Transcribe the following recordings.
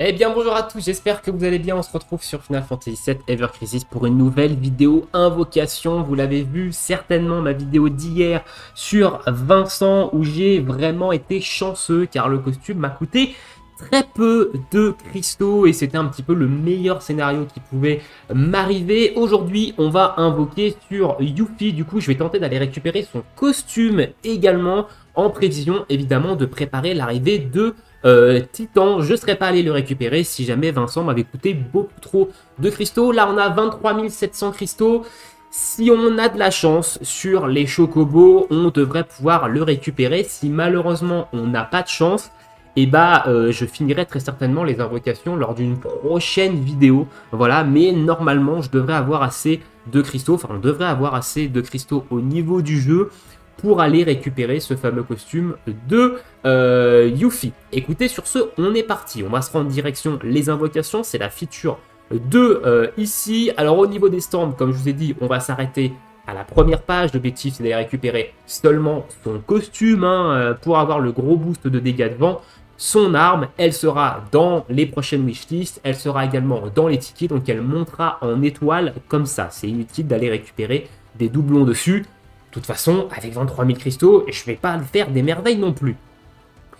Eh bien bonjour à tous, j'espère que vous allez bien, on se retrouve sur Final Fantasy VII Ever Crisis pour une nouvelle vidéo invocation. Vous l'avez vu certainement ma vidéo d'hier sur Vincent où j'ai vraiment été chanceux car le costume m'a coûté très peu de cristaux et c'était un petit peu le meilleur scénario qui pouvait m'arriver. Aujourd'hui on va invoquer sur Yuffie, du coup je vais tenter d'aller récupérer son costume également en prévision évidemment de préparer l'arrivée de Titan. Je ne serais pas allé le récupérer si jamais Vincent m'avait coûté beaucoup trop de cristaux. Là on a 23 700 cristaux. Si on a de la chance sur les chocobos, on devrait pouvoir le récupérer. Si malheureusement on n'a pas de chance, et je finirai très certainement les invocations lors d'une prochaine vidéo. Voilà, mais normalement je devrais avoir assez de cristaux, enfin on devrait avoir assez de cristaux au niveau du jeu pour aller récupérer ce fameux costume de Yuffie. Écoutez, sur ce, on est parti. On va se rendre direction les invocations. C'est la feature de ici. Alors au niveau des stands, comme je vous ai dit, on va s'arrêter à la première page. L'objectif, c'est d'aller récupérer seulement son costume pour avoir le gros boost de dégâts de vent. Son arme, elle sera dans les prochaines wishlists. Elle sera également dans les tickets. Donc elle montera en étoile comme ça. C'est inutile d'aller récupérer des doublons dessus. De toute façon, avec 23 000 cristaux, je ne vais pas faire des merveilles non plus.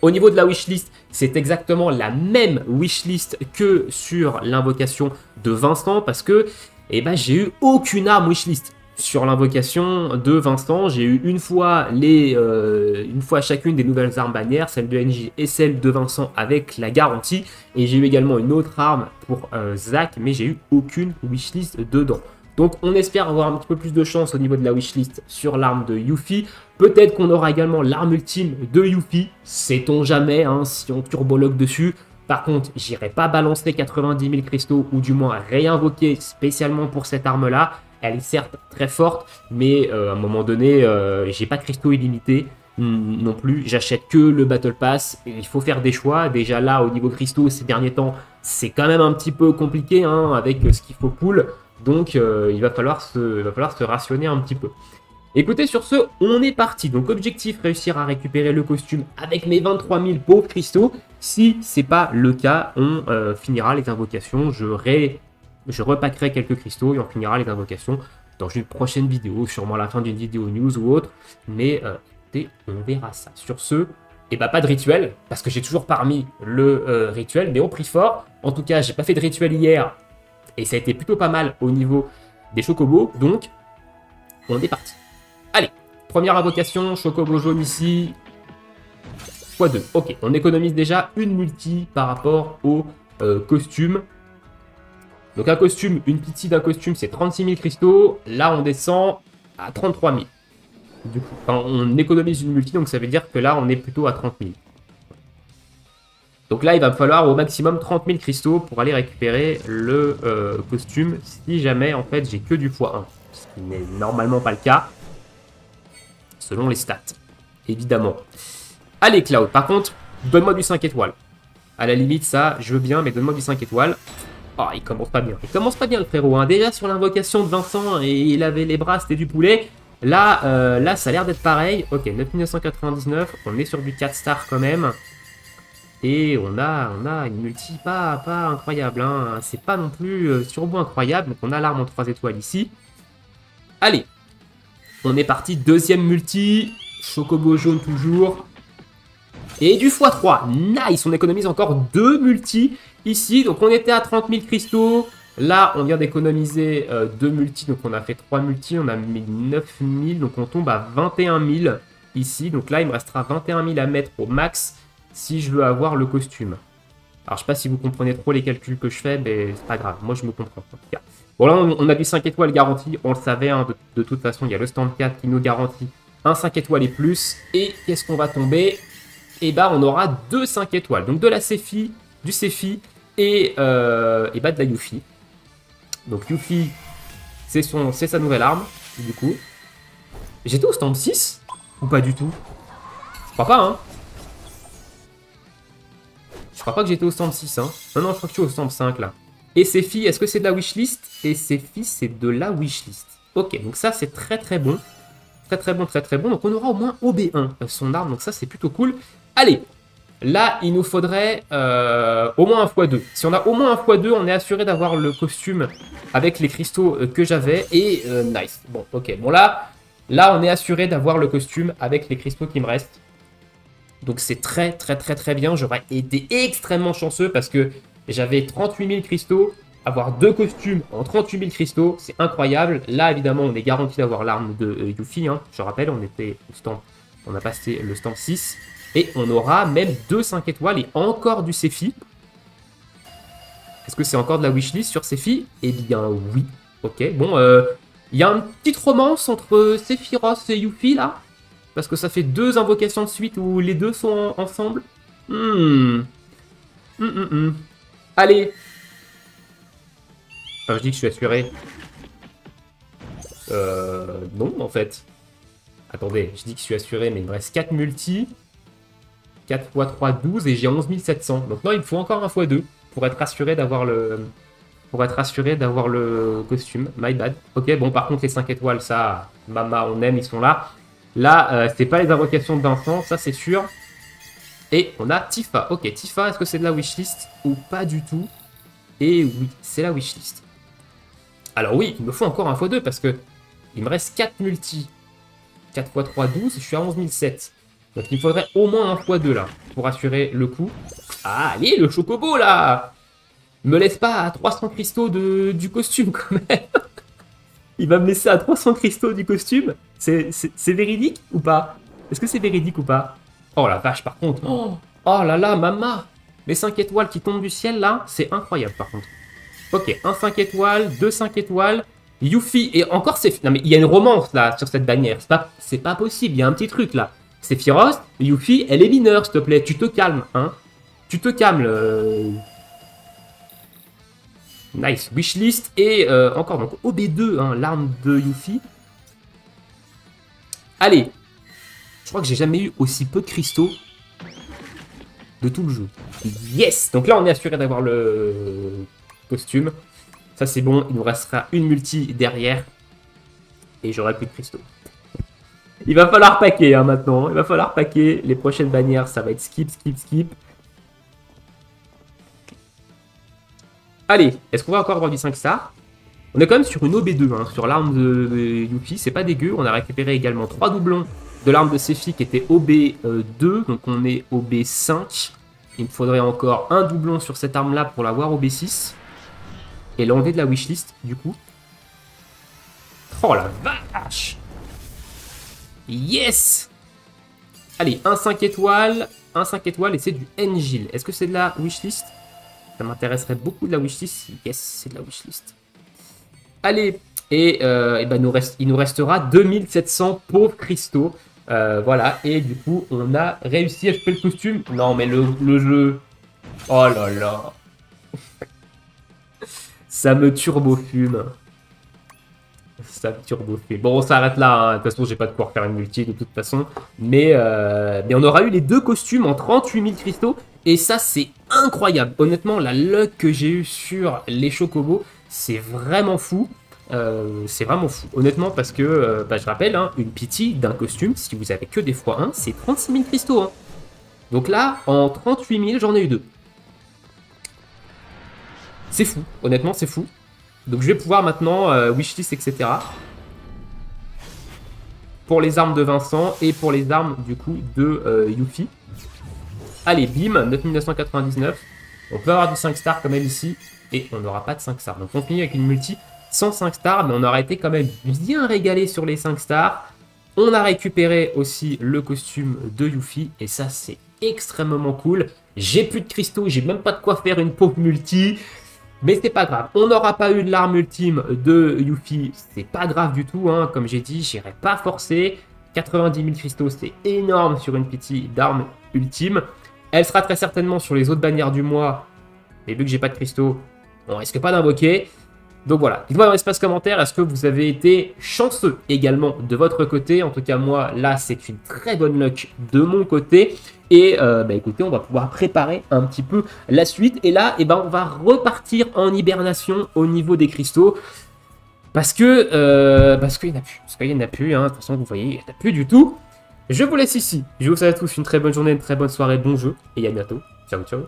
Au niveau de la wishlist, c'est exactement la même wishlist que sur l'invocation de Vincent parce que j'ai eu aucune arme wishlist. Sur l'invocation de Vincent, j'ai eu une fois chacune des nouvelles armes bannières, celle de NJ et celle de Vincent avec la garantie. Et j'ai eu également une autre arme pour Zach, mais j'ai eu aucune wishlist dedans. Donc on espère avoir un petit peu plus de chance au niveau de la wishlist sur l'arme de Yuffie. Peut-être qu'on aura également l'arme ultime de Yuffie, sait-on jamais si on turbologue dessus. Par contre, j'irai pas balancer 90 000 cristaux ou du moins réinvoquer spécialement pour cette arme-là. Elle est certes très forte, mais à un moment donné, j'ai pas de cristaux illimités non plus. J'achète que le Battle Pass. Et il faut faire des choix. Déjà là, au niveau cristaux, ces derniers temps, c'est quand même un petit peu compliqué avec ce qu'il faut pull. Donc il va falloir se rationner un petit peu. Écoutez, sur ce, on est parti. Donc objectif, réussir à récupérer le costume avec mes 23 000 pauvres cristaux. Si ce n'est pas le cas, on finira les invocations. Je repackerai quelques cristaux et on finira les invocations dans une prochaine vidéo, sûrement à la fin d'une vidéo news ou autre. Mais écoutez, on verra ça. Sur ce, pas de rituel, parce que j'ai toujours pas remis le rituel, mais au prix fort. En tout cas, j'ai pas fait de rituel hier. Et ça a été plutôt pas mal au niveau des chocobos. Donc, on est parti. Allez, première invocation, chocobo jaune ici. x2. Ok, on économise déjà une multi par rapport au costume. Donc un costume, une pitié d'un costume, c'est 36 000 cristaux. Là, on descend à 33 000. Du coup, on économise une multi, donc ça veut dire que là, on est plutôt à 30 000. Donc là, il va me falloir au maximum 30 000 cristaux pour aller récupérer le costume. Si jamais, en fait, j'ai que du x1. Ce qui n'est normalement pas le cas. Selon les stats. Évidemment. Allez, Cloud. Par contre, donne-moi du 5 étoiles. À la limite, ça, je veux bien, mais donne-moi du 5 étoiles. Oh, il commence pas bien. Il commence pas bien, le frérot. Déjà, sur l'invocation de Vincent, et il avait les bras, c'était du poulet. Là, ça a l'air d'être pareil. Ok, 9999. On est sur du 4 stars quand même. Et on a une multi pas incroyable. C'est pas non plus turbo incroyable. Donc on a l'arme en 3 étoiles ici. Allez. On est parti. Deuxième multi. Chocobo jaune toujours. Et du x3. Nice. On économise encore 2 multis ici. Donc on était à 30 000 cristaux. Là, on vient d'économiser 2 multis. Donc on a fait 3 multis. On a mis 9 000. Donc on tombe à 21 000 ici. Donc là, il me restera 21 000 à mettre au max si je veux avoir le costume. Alors, je sais pas si vous comprenez trop les calculs que je fais, mais c'est pas grave. Moi, je me comprends, en tout cas. Bon, là, on a du 5 étoiles garanti. On le savait, de toute façon, il y a le stand 4 qui nous garantit un 5 étoiles et plus. Et qu'est-ce qu'on va tomber? On aura 2 5 étoiles. Donc, de la Sephi, du Sephi et de la Yuffie. Donc, Yuffie, c'est sa nouvelle arme, du coup. J'étais au stand 6 ou pas du tout? Je crois pas, Je crois pas que j'étais au stand 6, Non, je crois que je suis au stand 5, là. Et Sephi, est-ce que c'est de la wishlist? Et Sephi, c'est de la wishlist. Ok, donc ça, c'est très très bon. Très très bon, très très bon. Donc on aura au moins OB1, son arme. Donc ça, c'est plutôt cool. Allez, Là, il nous faudrait au moins un x2. Si on a au moins un x2, on est assuré d'avoir le costume avec les cristaux que j'avais. Et nice. Bon, ok. Bon, là, on est assuré d'avoir le costume avec les cristaux qui me restent. Donc, c'est très, très, très, très bien. J'aurais été extrêmement chanceux parce que j'avais 38 000 cristaux. Avoir deux costumes en 38 000 cristaux, c'est incroyable. Là, évidemment, on est garanti d'avoir l'arme de Yuffie. Hein. Je rappelle, on était au stand, on a passé le stand 6. Et on aura même 2 5 étoiles et encore du Sephi. Est-ce que c'est encore de la wishlist sur Sephi? Eh bien, oui. Ok, bon, il y a une petite romance entre Sephiroth et Yuffie, là. Parce que ça fait 2 invocations de suite où les deux sont ensemble. Allez. Enfin, je dis que je suis assuré. Non, en fait. Attendez, je dis que je suis assuré, mais il me reste 4 multi. 4 x 3, 12 et j'ai 11 700. Donc non, il me faut encore un x2 pour être assuré d'avoir le... costume. My bad. Ok, bon, par contre, les 5 étoiles, ça, Mama, on aime, ils sont là. Là, c'est pas les invocations de Vincent, ça c'est sûr. Et on a Tifa. Ok, Tifa, est-ce que c'est de la wishlist ou pas du tout? Et oui, c'est la wishlist. Alors oui, il me faut encore un x2 parce que il me reste 4 multi. 4 x 3, 12, je suis à 11 700. Donc il me faudrait au moins un x2 là, pour assurer le coup. Ah, allez, le chocobo là! Me laisse pas à 300 cristaux du costume quand même. Il va me laisser à 300 cristaux du costume. C'est véridique ou pas? Est-ce que c'est véridique ou pas? Oh la vache, par contre. Oh là là, maman! Les 5 étoiles qui tombent du ciel là, c'est incroyable par contre. Ok, un 5 étoiles, 2 5 étoiles. Yuffie, et encore c'est... Non mais il y a une romance là sur cette bannière. C'est pas possible, il y a un petit truc là. Sephiroth, Yuffie, elle est mineure, s'il te plaît. Tu te calmes, hein. Tu te calmes. Nice. Wishlist et encore donc OB2, hein, l'arme de Yuffie. Allez. Je crois que j'ai jamais eu aussi peu de cristaux de tout le jeu. Yes. Donc là, on est assuré d'avoir le costume. Ça, c'est bon. Il nous restera une multi derrière. Et j'aurai plus de cristaux. Il va falloir paquer hein, maintenant. Il va falloir paquer. Les prochaines bannières, ça va être skip, skip, skip. Allez, est-ce qu'on va encore avoir du 5 stars? On est quand même sur une OB2, hein, sur l'arme de Yuffie. C'est pas dégueu. On a récupéré également 3 doublons de l'arme de Sephi qui était OB2. Donc on est OB5. Il me faudrait encore un doublon sur cette arme-là pour l'avoir OB6. Et l'enlever de la wishlist, du coup. Oh la vache! Yes! Allez, un 5 étoiles. Un 5 étoiles et c'est du Engil. Est-ce que c'est de la wishlist? Ça m'intéresserait beaucoup de la wishlist. Yes, c'est de la wishlist. Allez, et ben il nous restera 2700 pauvres cristaux. Voilà, et du coup, on a réussi à choper le costume. Non, mais le jeu... Oh là là. Ça me turbo-fume. Ça me turbo-fume. Bon, on s'arrête là. Hein. De toute façon, j'ai pas de quoi refaire une multi de toute façon. Mais on aura eu les deux costumes en 38 000 cristaux. Et ça, c'est incroyable. Honnêtement, la luck que j'ai eue sur les chocobos, c'est vraiment fou. C'est vraiment fou. Honnêtement, parce que, je rappelle, hein, une pity d'un costume, si vous avez que des x1, c'est 36 000 cristaux. Hein. Donc là, en 38 000, j'en ai eu deux. C'est fou. Honnêtement, c'est fou. Donc je vais pouvoir maintenant wishlist, etc. Pour les armes de Vincent et pour les armes, du coup, de Yuffie. Allez, bim, 9999. On peut avoir du 5 stars quand même ici. Et on n'aura pas de 5 stars. Donc on finit avec une multi sans 5 stars. Mais on aura été quand même bien régalé sur les 5 stars. On a récupéré aussi le costume de Yuffie. Et ça, c'est extrêmement cool. J'ai plus de cristaux. J'ai même pas de quoi faire une pauvre multi. Mais c'est pas grave. On n'aura pas eu de l'arme ultime de Yuffie. C'est pas grave du tout. Hein. Comme j'ai dit, j'irai pas forcer. 90 000 cristaux, c'est énorme sur une petite d'arme ultime. Elle sera très certainement sur les autres bannières du mois. Mais vu que j'ai pas de cristaux, on risque pas d'invoquer. Donc voilà, dites-moi dans l'espace commentaire, est-ce que vous avez été chanceux également de votre côté? En tout cas, moi, là, c'est une très bonne luck de mon côté. Et écoutez, on va pouvoir préparer un petit peu la suite. Et là, on va repartir en hibernation au niveau des cristaux. Parce qu'il n'y en a plus. Parce qu'il n'y en a plus, hein. De toute façon, vous voyez, il n'y en a plus du tout. Je vous laisse ici. Je vous souhaite à tous une très bonne journée, une très bonne soirée, bon jeu. Et à bientôt. Ciao, ciao.